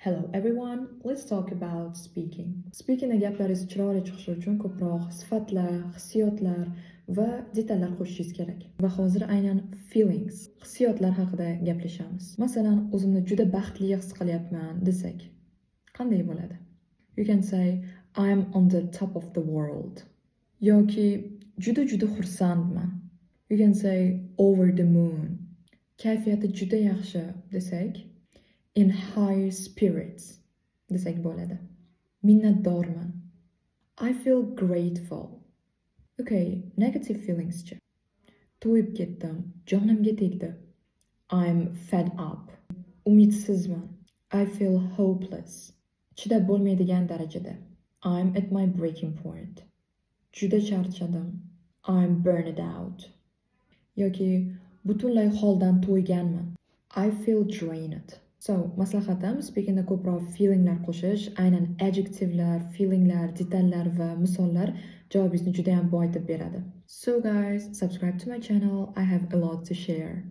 Hello everyone, let's talk about speaking. Speakingda gaplaringiz chiroyli chiqishi uchun ko'proq sifatlar, hissiyotlar va detallar qo'shishingiz kerak. Va hozir aynan feelings, hissiyotlar haqida gaplashamiz. Masalan, o'zimni juda baxtli his qilyapman desak, qanday bo'ladi? You can say I am on the top of the world. Yoki juda xursandman. You can say over the moon. Kayfiyati juda yaxshi desak, in high spirits desak bo'ladi. Minnatdorman. I feel grateful. Okay, negative feelings chi. To'yib ketdim, jonimga tegdi. I'm fed up. Umidsizman. I feel hopeless. Chidab bo'lmaydigan darajada. I'm at my breaking point. Juda charchadim. I'm burned out. Yoki butunlay holdan to'yganman. I feel drained. So, maslahatim speakingda ko'proq feelinglar qo'shish, aynan adjectivelar, feelinglar, detallar va misollar javobingizni juda ham boyitib beradi. So guys, subscribe to my channel. I have a lot to share.